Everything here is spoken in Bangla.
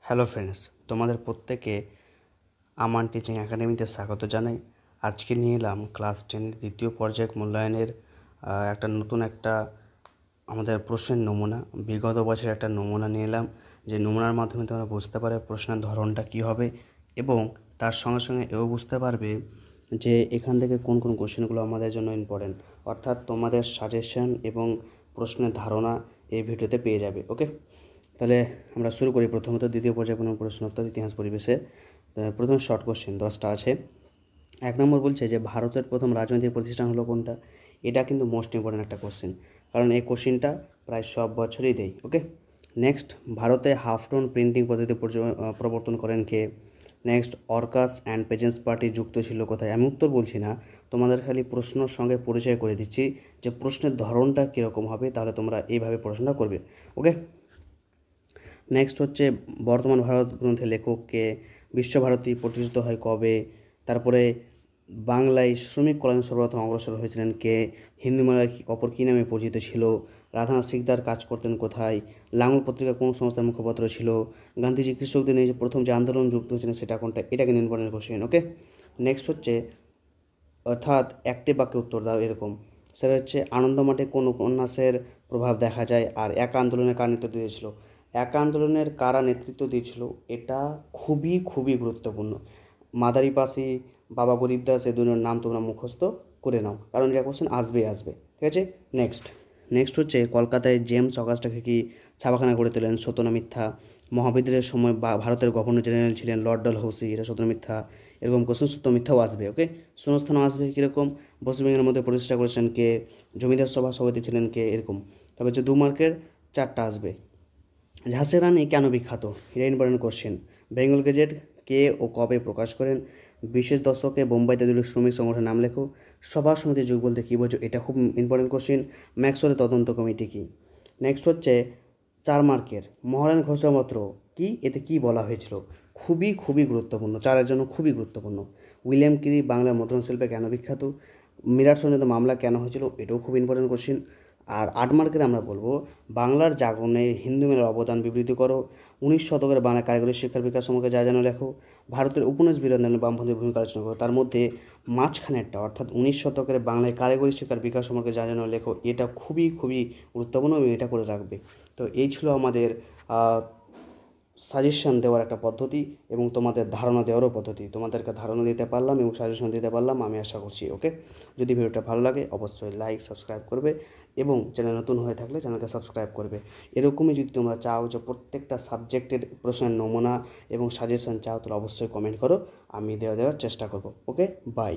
হ্যালো ফ্রেন্ডস, তোমাদের প্রত্যেকে আমান টিচিং একাডেমিতে স্বাগত জানাই। আজকে নিয়ে এলাম ক্লাস 10-এর দ্বিতীয় পর্যায় মূল্যায়নের একটা আমাদের প্রশ্নের নমুনা। বিগত বছরের একটা নমুনা নিয়ে এলাম, যে নমুনার মাধ্যমে তোমরা বুঝতে পারবে প্রশ্নের ধরনটা কী হবে, এবং তার সঙ্গে সঙ্গে এও বুঝতে পারবে যে এখান থেকে কোন কোন কোশ্চেনগুলো আমাদের জন্য ইম্পর্টেন্ট। অর্থাৎ তোমাদের সাজেশন এবং প্রশ্নের ধারণা এই ভিডিওতে পেয়ে যাবে। ওকে, তাহলে আমরা শুরু করি। প্রথমত দ্বিতীয় পর্যায় কোনো প্রশ্নোত্তর ইতিহাস পরিবেশে। প্রথম শর্ট কোশ্চেন 10টা আছে। 1 নম্বর বলছে যে ভারতের প্রথম রাজনৈতিক প্রতিষ্ঠান হলো কোনটা। এটা কিন্তু মোস্ট ইম্পর্টেন্ট একটা কোশ্চেন, কারণ এই কোশ্চেনটা প্রায় সব বছরই দেয়। ওকে, নেক্সট, ভারতে হাফ টোন প্রিন্টিং পদ্ধতি প্রবর্তন করেন কে। নেক্সট, অর্কাস অ্যান্ড পেজেন্টস পার্টি যুক্ত ছিল কোথায়। আমি উত্তর বলছি না, তোমাদের খালি প্রশ্নের সঙ্গে পরিচয় করে দিচ্ছি যে প্রশ্নের ধরনটা কীরকম হবে, তাহলে তোমরা এইভাবে পড়াশোনা করবে। ওকে, নেক্সট হচ্ছে বর্তমান ভারত গ্রন্থের লেখককে। বিশ্বভারতী প্রতিষ্ঠিত হয় কবে। তারপরে বাংলায় শ্রমিক কল্যাণ সর্বপ্রথম অগ্রসর হয়েছিলেন কে। হিন্দু মেলার অপর কী নামে পরিচিত ছিল। রাধানাথ সিকদার কাজ করতেন কোথায়। লাঙল পত্রিকা কোন সংস্থার মুখপাত্র ছিল। গান্ধীজি কৃষকদের নিয়ে যে প্রথম যে আন্দোলন যুক্ত হয়েছিলেন সেটা কোনটা। এটা কিন্তু ইম্পর্টেন্ট কোশ্চেন। ওকে, নেক্সট হচ্ছে, অর্থাৎ একটি বাক্যে উত্তর দাও এরকম। সেটা হচ্ছে আনন্দমাঠে কোন উপন্যাসের প্রভাব দেখা যায়, আর এক আন্দোলনে কার নেতৃত্ব দিয়েছিল। এক আন্দোলনের কারা নেতৃত্ব দিয়েছিল, এটা খুবই খুবই গুরুত্বপূর্ণ। মাদারিপাসি, বাবা গরিবদাস, এ দুজনের নাম তোমরা মুখস্থ করে নাও, কারণ এটা কোশ্চেন আসবে। ঠিক আছে, নেক্সট হচ্ছে কলকাতায় জেমস অগাস্টাকে কি ছাপাখানা গড়ে তোলেন, সত্য না মিথ্যা। মহাবিদ্যালয়ের সময় ভারতের গভর্নর জেনারেল ছিলেন লর্ড ডালহৌসি, এটা সত্য না মিথ্যা। এরকম কোশ্চেন সত্য মিথ্যাও আসবে। ওকে, শূন্যস্থানও আসবে। কীরকম, পশ্চিমবঙ্গের মধ্যে প্রতিষ্ঠা করেছেন কে, জমিদার সভা সভাপতি ছিলেন কে, এরকম। তবে হচ্ছে 2 মার্কের 4টা আসবে। ঝাঁসির রানী কেন বিখ্যাত, এটা ইম্পর্টেন্ট কোশ্চেন। বেঙ্গল গেজেট কে ও কবে প্রকাশ করেন। বিশেষ দশকে বোম্বাইতে দুটি শ্রমিক সংগঠনের নাম লেখো। সভা সমিতির যুগ বলতে কী বোঝো, এটা খুব ইম্পর্টেন্ট কোশ্চেন। ম্যাক্সওয়েলের তদন্ত কমিটি কী। নেক্সট হচ্ছে 4 মার্কের মহারানী ঘোষণাপত্র কি, এতে কি বলা হয়েছিল। খুবই খুবই গুরুত্বপূর্ণ, 4-এর জন্য খুবই গুরুত্বপূর্ণ। উইলিয়াম কিরি বাংলার মুদ্রণ শিল্পে কেন বিখ্যাত। মিরাট সংক্রান্ত মামলা কেন হয়েছিল, এটাও খুব ইম্পর্টেন্ট কোশ্চেন। আর 8 মার্কের আমরা বলবো বাংলার জাগরণে হিন্দু মেলার অবদান বিবৃতি করো। 19 শতকের বাংলা কারিগরি শিক্ষার বিকাশ সম্পর্কে যা জানো লেখো। ভারতের উপনিবেশ বিরোধী আন্দোলনে বামপন্থী ভূমিকা আলোচনা করো। তার মধ্যে মাঝখানেরটা, অর্থাৎ 19 শতকের বাংলায় কারিগরি শিক্ষার বিকাশ সম্পর্কে যা জানো লেখো, এটা খুবই খুবই গুরুত্বপূর্ণ এবং এটা করে রাখবে। তো এই ছিল আমাদের সাজেশন দেওয়ার একটা পদ্ধতি এবং তোমাদের ধারণা দেওয়ারও পদ্ধতি। তোমাদেরকে ধারণা দিতে পারলাম এবং সাজেশন দিতে পারলাম, আমি আশা করছি। ওকে, যদি ভিডিওটা ভালো লাগে অবশ্যই লাইক সাবস্ক্রাইব করবে, এবং চ্যানেল নতুন হয়ে থাকলে চ্যানেলকে সাবস্ক্রাইব করবে। এরকমই যদি তোমরা চাও যে প্রত্যেকটা সাবজেক্টের প্রশ্নের নমুনা এবং সাজেশন চাও, তাহলে অবশ্যই কমেন্ট করো, আমি দেওয়ার চেষ্টা করব। ওকে, বাই।